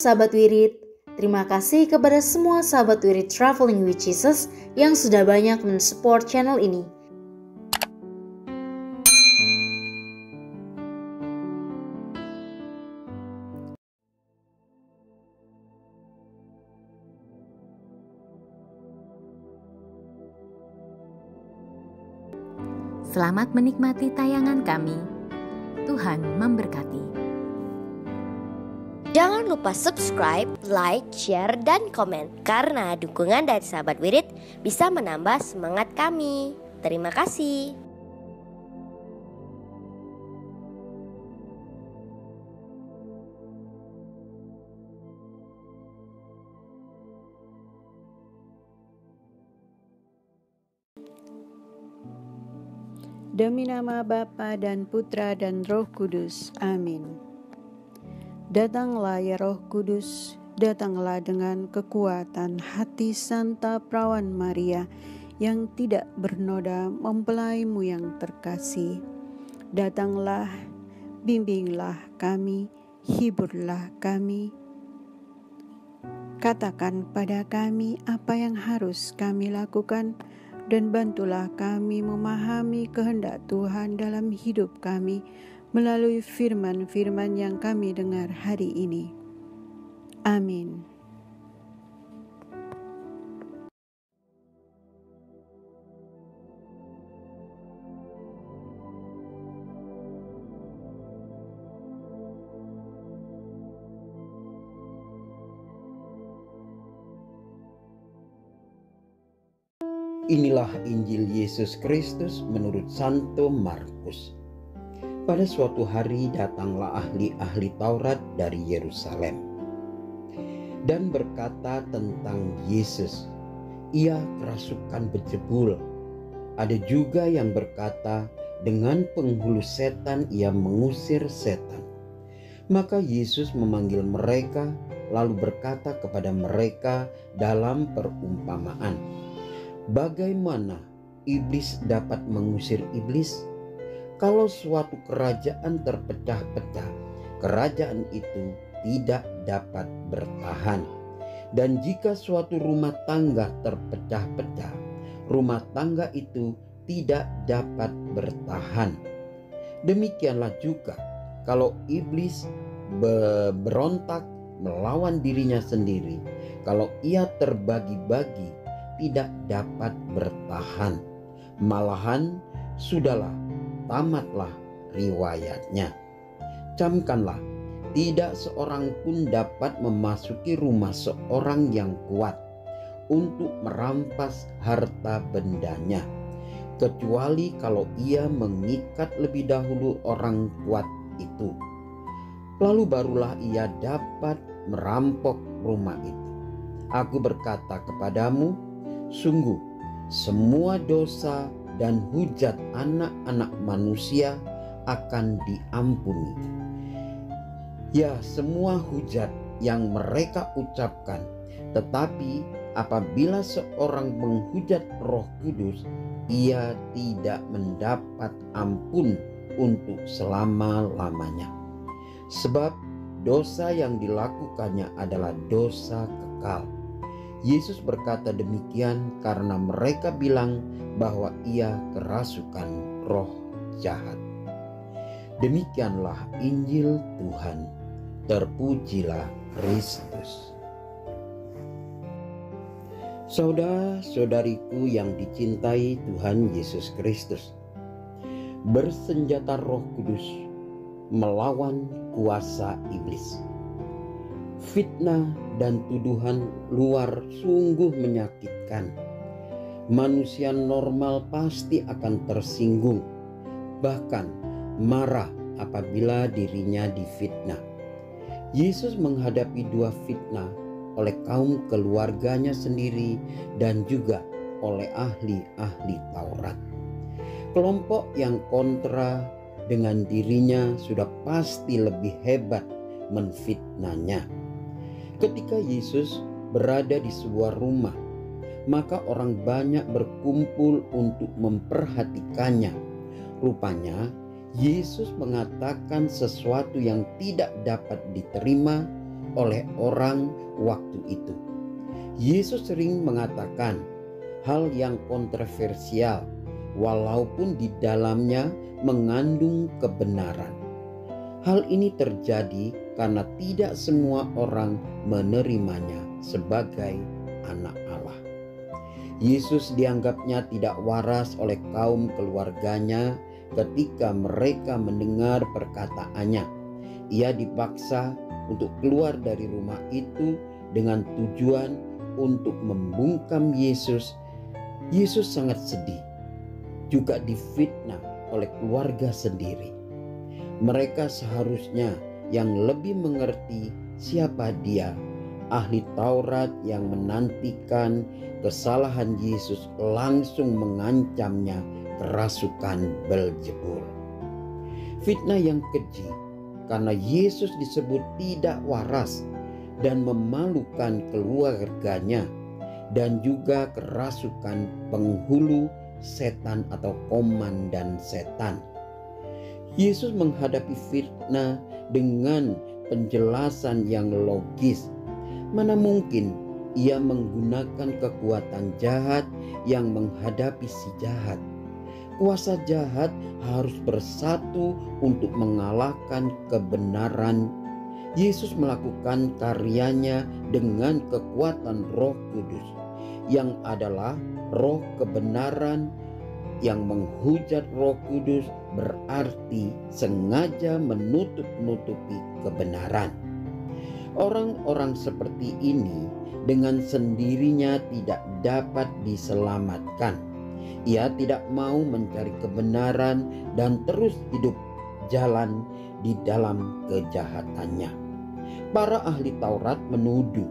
Sahabat Wirid, terima kasih kepada semua sahabat Wirid Traveling with Jesus yang sudah banyak mensupport channel ini. Selamat menikmati tayangan kami. Tuhan memberkati. Jangan lupa subscribe, like, share, dan komen. Karena dukungan dari sahabat Wirid bisa menambah semangat kami. Terima kasih. Demi nama Bapa dan Putra dan Roh Kudus. Amin. Datanglah ya Roh Kudus, datanglah dengan kekuatan hati Santa Perawan Maria yang tidak bernoda mempelaimu yang terkasih. Datanglah, bimbinglah kami, hiburlah kami. Katakan pada kami apa yang harus kami lakukan, dan bantulah kami memahami kehendak Tuhan dalam hidup kami melalui firman-firman yang kami dengar hari ini. Amin. Inilah Injil Yesus Kristus menurut Santo Markus. Pada suatu hari datanglah ahli-ahli Taurat dari Yerusalem dan berkata tentang Yesus, ia kerasukan berjebul. Ada juga yang berkata, dengan penghulu setan ia mengusir setan. Maka Yesus memanggil mereka lalu berkata kepada mereka dalam perumpamaan, bagaimana iblis dapat mengusir iblis? Kalau suatu kerajaan terpecah-pecah, kerajaan itu tidak dapat bertahan. Dan jika suatu rumah tangga terpecah-pecah, rumah tangga itu tidak dapat bertahan. Demikianlah juga kalau iblis berontak melawan dirinya sendiri, kalau ia terbagi-bagi, tidak dapat bertahan. Malahan sudahlah, tamatlah riwayatnya. Camkanlah, tidak seorang pun dapat memasuki rumah seorang yang kuat untuk merampas harta bendanya, kecuali kalau ia mengikat lebih dahulu orang kuat itu. Lalu barulah ia dapat merampok rumah itu. Aku berkata kepadamu, sungguh, semua dosa dan hujat anak-anak manusia akan diampuni. Ya, semua hujat yang mereka ucapkan. Tetapi apabila seorang menghujat Roh Kudus, ia tidak mendapat ampun untuk selama-lamanya. Sebab dosa yang dilakukannya adalah dosa kekal. Yesus berkata demikian karena mereka bilang bahwa ia kerasukan roh jahat. Demikianlah Injil Tuhan. Terpujilah Kristus. Saudara-saudariku yang dicintai Tuhan Yesus Kristus, bersenjata Roh Kudus melawan kuasa iblis. Fitnah dan tuduhan luar sungguh menyakitkan. Manusia normal pasti akan tersinggung, bahkan marah apabila dirinya difitnah. Yesus menghadapi dua fitnah oleh kaum keluarganya sendiri dan juga oleh ahli-ahli Taurat. Kelompok yang kontra dengan dirinya sudah pasti lebih hebat menfitnahnya. Ketika Yesus berada di sebuah rumah, maka orang banyak berkumpul untuk memperhatikannya. Rupanya Yesus mengatakan sesuatu yang tidak dapat diterima oleh orang waktu itu. Yesus sering mengatakan hal yang kontroversial walaupun di dalamnya mengandung kebenaran. Hal ini terjadi karena tidak semua orang menerimanya sebagai anak Allah. Yesus dianggapnya tidak waras oleh kaum keluarganya ketika mereka mendengar perkataannya. Ia dipaksa untuk keluar dari rumah itu dengan tujuan untuk membungkam Yesus. Yesus sangat sedih, juga difitnah oleh keluarga sendiri. Mereka seharusnya yang lebih mengerti siapa dia, ahli Taurat yang menantikan kesalahan Yesus langsung mengancamnya kerasukan Belzebul. Fitnah yang keji karena Yesus disebut tidak waras dan memalukan keluarganya, dan juga kerasukan penghulu setan atau komandan setan. Yesus menghadapi fitnah dengan penjelasan yang logis. Mana mungkin ia menggunakan kekuatan jahat yang menghadapi si jahat. Kuasa jahat harus bersatu untuk mengalahkan kebenaran. Yesus melakukan karyanya dengan kekuatan Roh Kudus, yang adalah roh kebenaran. Yang menghujat Roh Kudus berarti sengaja menutup-nutupi kebenaran. Orang-orang seperti ini dengan sendirinya tidak dapat diselamatkan. Ia tidak mau mencari kebenaran dan terus hidup jalan di dalam kejahatannya. Para ahli Taurat menuduh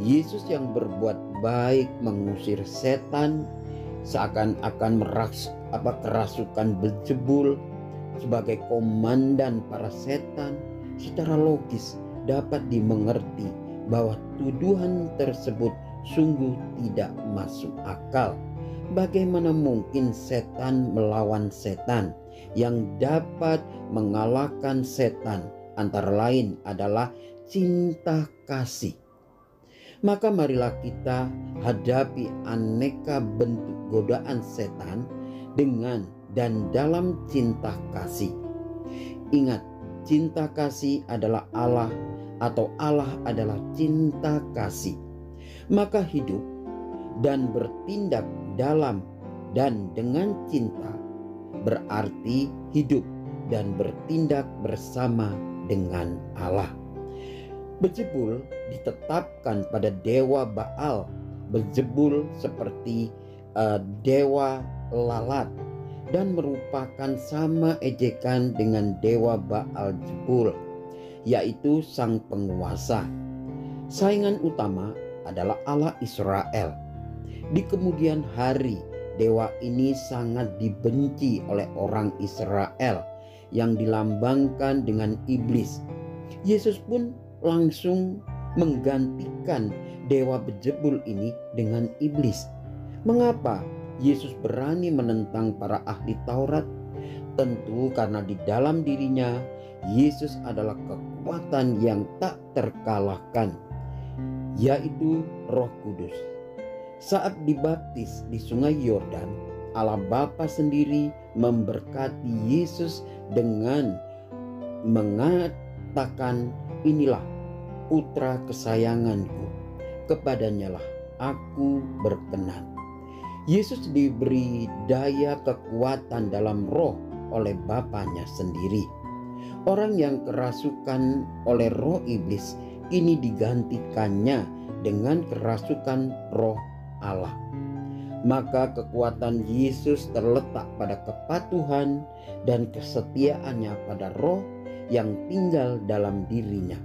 Yesus yang berbuat baik mengusir setan, seakan-akan kerasukan Belzebul sebagai komandan para setan. Secara logis dapat dimengerti bahwa tuduhan tersebut sungguh tidak masuk akal. Bagaimana mungkin setan melawan setan? Yang dapat mengalahkan setan antara lain adalah cinta kasih. Maka marilah kita hadapi aneka bentuk godaan setan dengan dan dalam cinta kasih. Ingat, cinta kasih adalah Allah, atau Allah adalah cinta kasih. Maka hidup dan bertindak dalam dan dengan cinta berarti hidup dan bertindak bersama dengan Allah. Belzebul ditetapkan pada dewa Baal. Belzebul seperti dewa lalat dan merupakan sama ejekan dengan dewa Baal-zebul, yaitu sang penguasa. Saingan utama adalah Allah Israel. Di kemudian hari, dewa ini sangat dibenci oleh orang Israel yang dilambangkan dengan iblis. Yesus pun langsung menggantikan dewa Belzebul ini dengan iblis. Mengapa Yesus berani menentang para ahli Taurat? Tentu karena di dalam dirinya Yesus adalah kekuatan yang tak terkalahkan, yaitu Roh Kudus. Saat dibaptis di Sungai Yordan, Allah Bapa sendiri memberkati Yesus dengan mengatakan, "Inilah putra kesayanganku, kepadanyalah aku berkenan." Yesus diberi daya kekuatan dalam roh oleh Bapanya sendiri. Orang yang kerasukan oleh roh iblis ini digantikannya dengan kerasukan roh Allah. Maka kekuatan Yesus terletak pada kepatuhan dan kesetiaannya pada roh yang tinggal dalam dirinya.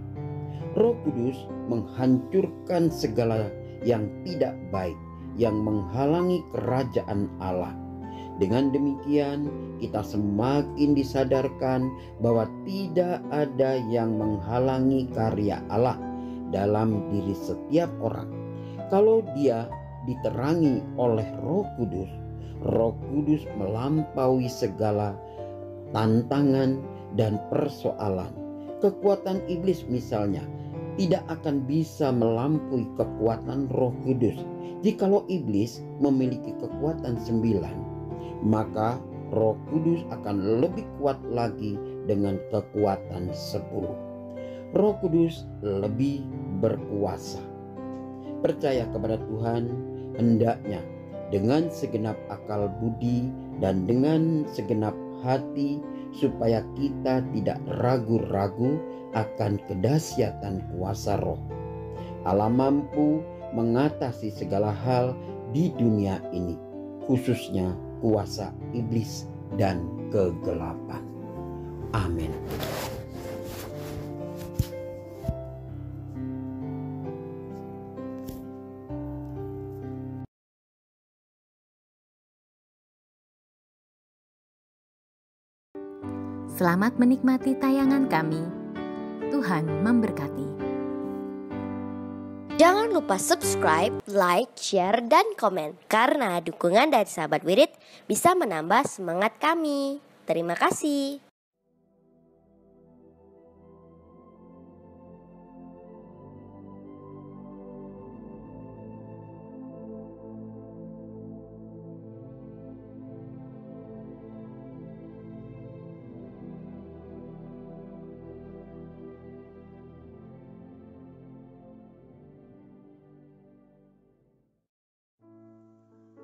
Roh Kudus menghancurkan segala yang tidak baik yang menghalangi kerajaan Allah. Dengan demikian, kita semakin disadarkan bahwa tidak ada yang menghalangi karya Allah dalam diri setiap orang. Kalau dia diterangi oleh Roh Kudus melampaui segala tantangan dan persoalan. Kekuatan iblis misalnya tidak akan bisa melampaui kekuatan Roh Kudus. Jikalau iblis memiliki kekuatan 9, maka Roh Kudus akan lebih kuat lagi dengan kekuatan 10. Roh Kudus lebih berkuasa. Percaya kepada Tuhan, hendaknya dengan segenap akal budi dan dengan segenap hati, supaya kita tidak ragu-ragu akan kedahsyatan kuasa Roh. Allah mampu mengatasi segala hal di dunia ini, khususnya kuasa iblis dan kegelapan. Amin. Selamat menikmati tayangan kami. Tuhan memberkati. Jangan lupa subscribe, like, share, dan komen. Karena dukungan dari sahabat Wirid bisa menambah semangat kami. Terima kasih.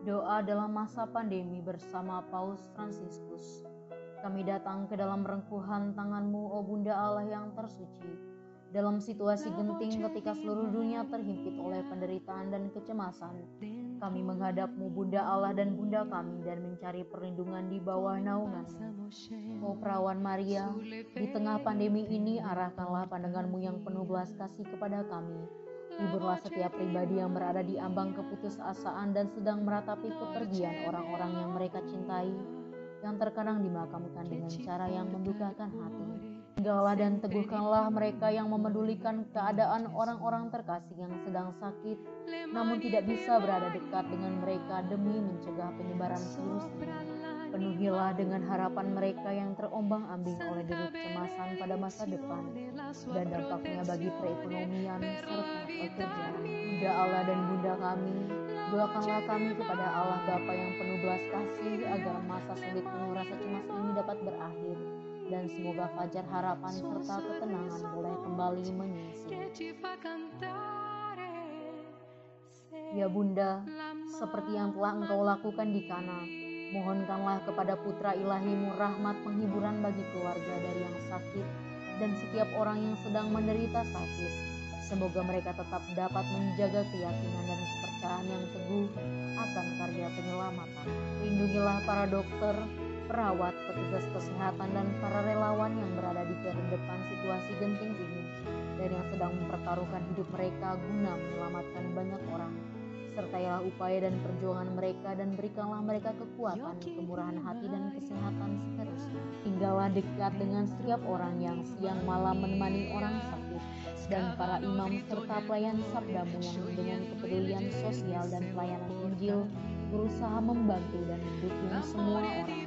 Doa dalam masa pandemi bersama Paus Fransiskus. Kami datang ke dalam rengkuhan tangan-Mu, O Bunda Allah yang tersuci. Dalam situasi genting ketika seluruh dunia terhimpit oleh penderitaan dan kecemasan, kami menghadap-Mu, Bunda Allah dan Bunda kami, dan mencari perlindungan di bawah naungan-Mu. O Perawan Maria, di tengah pandemi ini arahkanlah pandangan-Mu yang penuh belas kasih kepada kami. Hiburlah setiap pribadi yang berada di ambang keputusasaan dan sedang meratapi kepergian orang-orang yang mereka cintai, yang terkadang dimakamkan dengan cara yang mendukakan hati. Tinggallah dan teguhkanlah mereka yang memedulikan keadaan orang-orang terkasih yang sedang sakit, namun tidak bisa berada dekat dengan mereka demi mencegah penyebaran virus ini. Penuhilah dengan harapan mereka yang terombang-ambing oleh deru kecemasan pada masa depan dan dampaknya bagi perekonomian serta pekerjaan. Bunda Allah dan Bunda kami, doakanlah kami kepada Allah Bapa yang penuh belas kasih agar masa sulit penuh rasa cemas ini dapat berakhir dan semoga fajar harapan serta ketenangan boleh kembali menyisi. Ya Bunda, seperti yang telah Engkau lakukan di Kana, mohonkanlah kepada Putra Ilahi-Mu rahmat penghiburan bagi keluarga dari yang sakit dan setiap orang yang sedang menderita sakit. Semoga mereka tetap dapat menjaga keyakinan dan kepercayaan yang teguh akan karya penyelamatan. Lindungilah para dokter, perawat, petugas kesehatan, dan para relawan yang berada di terdepan situasi genting ini dan yang sedang mempertaruhkan hidup mereka guna menyelamatkan banyak orang. Sertailah upaya dan perjuangan mereka dan berikanlah mereka kekuatan, kemurahan hati, dan kesehatan seterusnya. Tinggallah dekat dengan setiap orang yang siang malam menemani orang sakit dan para imam serta pelayan sabdamu yang dengan kepedulian sosial dan pelayanan Injil berusaha membantu dan mendukung semua orang.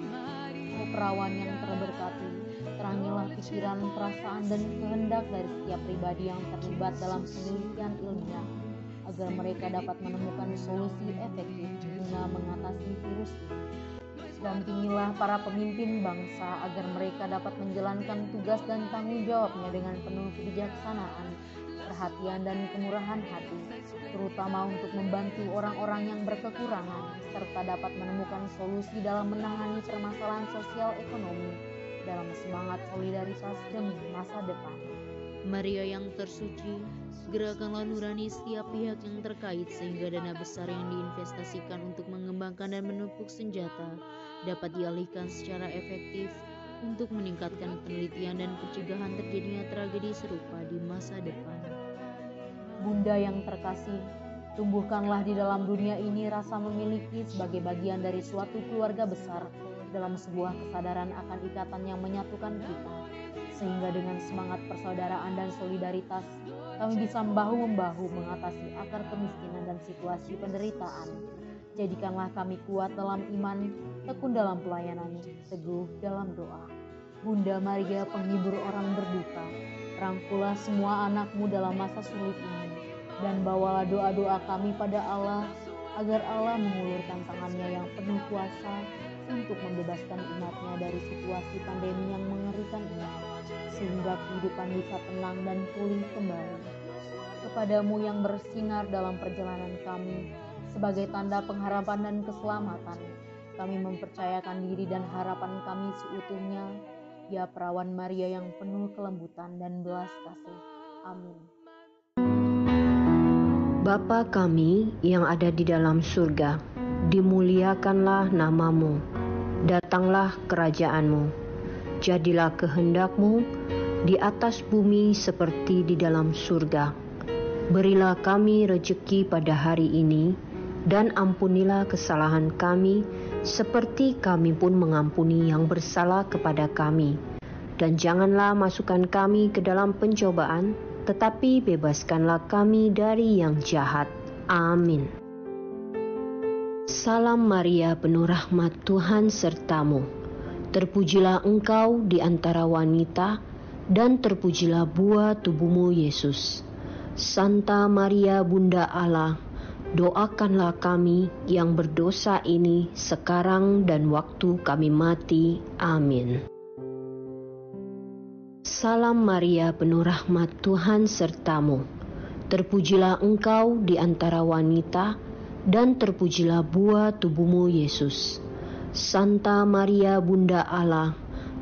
O Perawan yang terberkati, terangilah pikiran, perasaan, dan kehendak dari setiap pribadi yang terlibat dalam penelitian ilmiah agar mereka dapat menemukan solusi efektif guna mengatasi virus ini. Dampingilah para pemimpin bangsa agar mereka dapat menjalankan tugas dan tanggung jawabnya dengan penuh kebijaksanaan, perhatian, dan kemurahan hati, terutama untuk membantu orang-orang yang berkekurangan, serta dapat menemukan solusi dalam menangani permasalahan sosial ekonomi dalam semangat solidaritas demi masa depan. Maria yang tersuci, gerakanlah nurani setiap pihak yang terkait sehingga dana besar yang diinvestasikan untuk mengembangkan dan menumpuk senjata dapat dialihkan secara efektif untuk meningkatkan penelitian dan pencegahan terjadinya tragedi serupa di masa depan. Bunda yang terkasih, tumbuhkanlah di dalam dunia ini rasa memiliki sebagai bagian dari suatu keluarga besar dalam sebuah kesadaran akan ikatan yang menyatukan kita. Sehingga dengan semangat persaudaraan dan solidaritas, kami bisa bahu-membahu mengatasi akar kemiskinan dan situasi penderitaan. Jadikanlah kami kuat dalam iman, tekun dalam pelayanan, teguh dalam doa. Bunda Maria penghibur orang berduka, Rangkulah semua anak-Mu dalam masa sulit ini, dan bawalah doa-doa kami pada Allah, agar Allah mengulurkan tangannya yang penuh kuasa untuk membebaskan umat-Nya dari situasi pandemi yang mengerikan ini, sehingga kehidupan bisa tenang dan pulih kembali. Kepadamu yang bersinar dalam perjalanan kami, sebagai tanda pengharapan dan keselamatan, kami mempercayakan diri dan harapan kami seutuhnya, ya Perawan Maria yang penuh kelembutan dan belas kasih. Amin. Bapa kami yang ada di dalam surga, dimuliakanlah nama-Mu, datanglah kerajaan-Mu, jadilah kehendak-Mu di atas bumi seperti di dalam surga. Berilah kami rejeki pada hari ini, dan ampunilah kesalahan kami, seperti kami pun mengampuni yang bersalah kepada kami. Dan janganlah masukkan kami ke dalam pencobaan, tetapi bebaskanlah kami dari yang jahat. Amin. Salam Maria, penuh rahmat, Tuhan sertamu. Terpujilah engkau di antara wanita, dan terpujilah buah tubuhmu, Yesus. Santa Maria, Bunda Allah, doakanlah kami yang berdosa ini sekarang dan waktu kami mati. Amin. Salam Maria, penuh rahmat, Tuhan sertamu. Terpujilah engkau di antara wanita, dan terpujilah buah tubuhmu, Yesus. Santa Maria, Bunda Allah,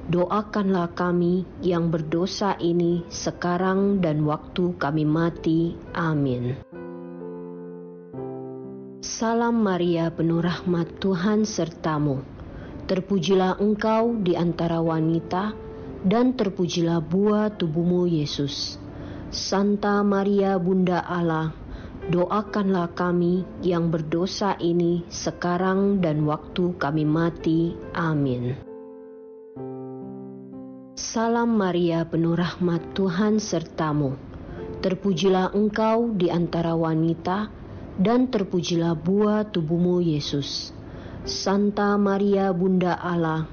doakanlah kami yang berdosa ini sekarang dan waktu kami mati. Amin. Salam Maria, penuh rahmat, Tuhan sertamu. Terpujilah engkau di antara wanita, dan terpujilah buah tubuhmu, Yesus. Santa Maria, Bunda Allah, doakanlah kami yang berdosa ini sekarang dan waktu kami mati. Amin. Salam Maria, penuh rahmat, Tuhan sertamu. Terpujilah engkau di antara wanita, dan terpujilah buah tubuhmu, Yesus. Santa Maria, Bunda Allah,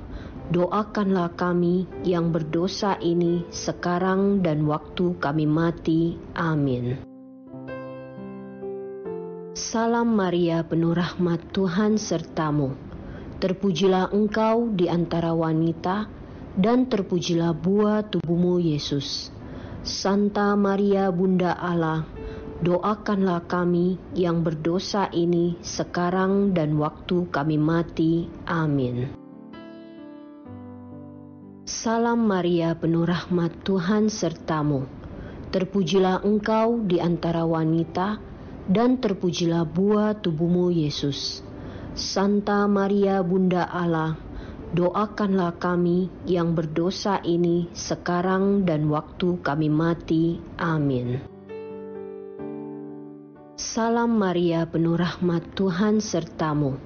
doakanlah kami yang berdosa ini sekarang dan waktu kami mati. Amin. Salam Maria, penuh rahmat, Tuhan sertamu. Terpujilah engkau di antara wanita, dan terpujilah buah tubuhmu, Yesus. Santa Maria, Bunda Allah, doakanlah kami yang berdosa ini sekarang dan waktu kami mati. Amin. Salam Maria, penuh rahmat, Tuhan sertamu. Terpujilah engkau di antara wanita, dan terpujilah buah tubuhmu, Yesus. Santa Maria, Bunda Allah, doakanlah kami yang berdosa ini sekarang dan waktu kami mati. Amin. Salam Maria, penuh rahmat, Tuhan sertamu.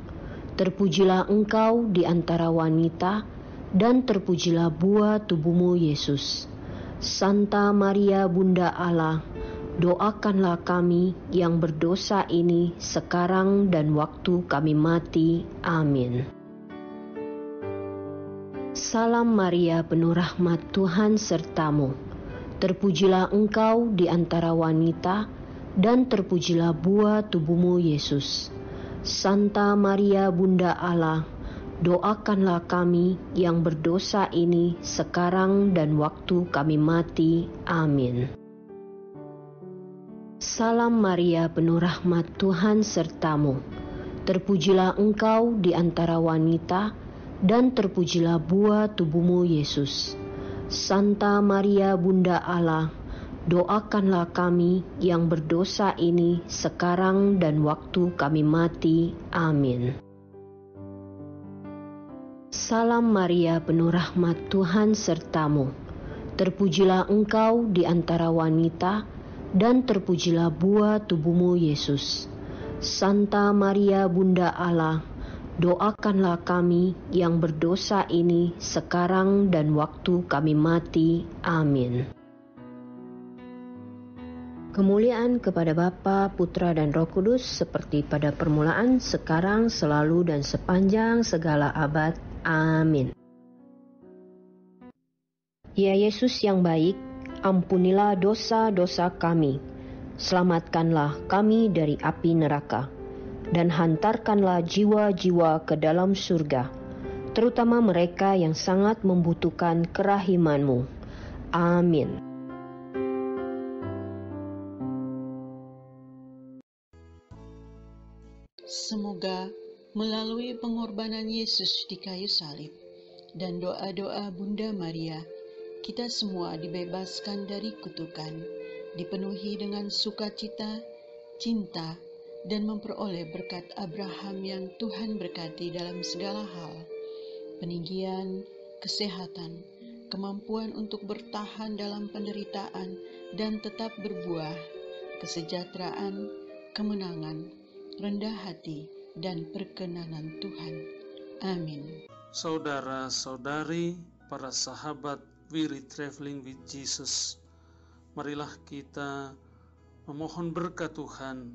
Terpujilah engkau di antara wanita, dan terpujilah buah tubuhmu, Yesus. Santa Maria, Bunda Allah, doakanlah kami yang berdosa ini sekarang dan waktu kami mati. Amin. Salam Maria, penuh rahmat, Tuhan sertamu. Terpujilah engkau di antara wanita, dan terpujilah buah tubuhmu, Yesus. Santa Maria, Bunda Allah, doakanlah kami yang berdosa ini sekarang dan waktu kami mati. Amin. Salam Maria, penuh rahmat, Tuhan sertamu. Terpujilah engkau di antara wanita, dan terpujilah buah tubuhmu, Yesus. Santa Maria, Bunda Allah, doakanlah kami yang berdosa ini sekarang dan waktu kami mati. Amin. Salam Maria, penuh rahmat, Tuhan sertamu. Terpujilah engkau di antara wanita, dan terpujilah buah tubuhmu, Yesus. Santa Maria, Bunda Allah, doakanlah kami yang berdosa ini sekarang dan waktu kami mati. Amin. Kemuliaan kepada Bapa, Putra, dan Roh Kudus, seperti pada permulaan, sekarang, selalu, dan sepanjang segala abad. Amin. Ya Yesus yang baik, ampunilah dosa-dosa kami, selamatkanlah kami dari api neraka, dan hantarkanlah jiwa-jiwa ke dalam surga, terutama mereka yang sangat membutuhkan kerahiman-Mu. Amin. Semoga melalui pengorbanan Yesus di kayu salib dan doa-doa Bunda Maria, kita semua dibebaskan dari kutukan, dipenuhi dengan sukacita, cinta, dan memperoleh berkat Abraham yang Tuhan berkati dalam segala hal, peninggian, kesehatan, kemampuan untuk bertahan dalam penderitaan dan tetap berbuah, kesejahteraan, kemenangan, rendah hati, dan perkenanan Tuhan. Amin. Saudara-saudari, para sahabat Wirid Traveling with Jesus, marilah kita memohon berkat Tuhan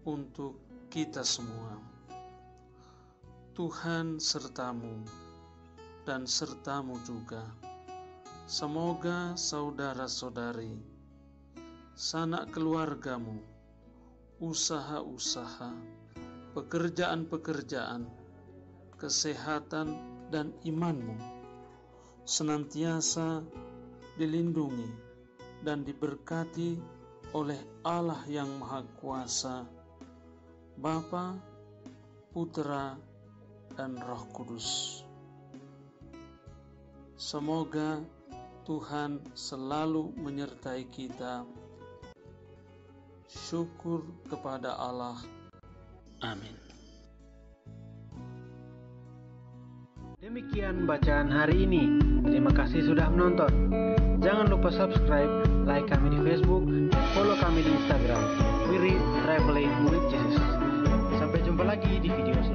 untuk kita semua. Tuhan sertamu dan sertamu juga. Semoga saudara-saudari, sanak keluargamu, usaha-usaha, pekerjaan-pekerjaan, kesehatan dan imanmu senantiasa dilindungi dan diberkati oleh Allah yang Maha Kuasa, Bapa, Putra, dan Roh Kudus. Semoga Tuhan selalu menyertai kita. Syukur kepada Allah. Amin. Demikian bacaan hari ini. Terima kasih sudah menonton. Jangan lupa subscribe, like kami di Facebook, dan follow kami di Instagram, Wirid Traveling with Jesus. Sampai jumpa lagi di video selanjutnya.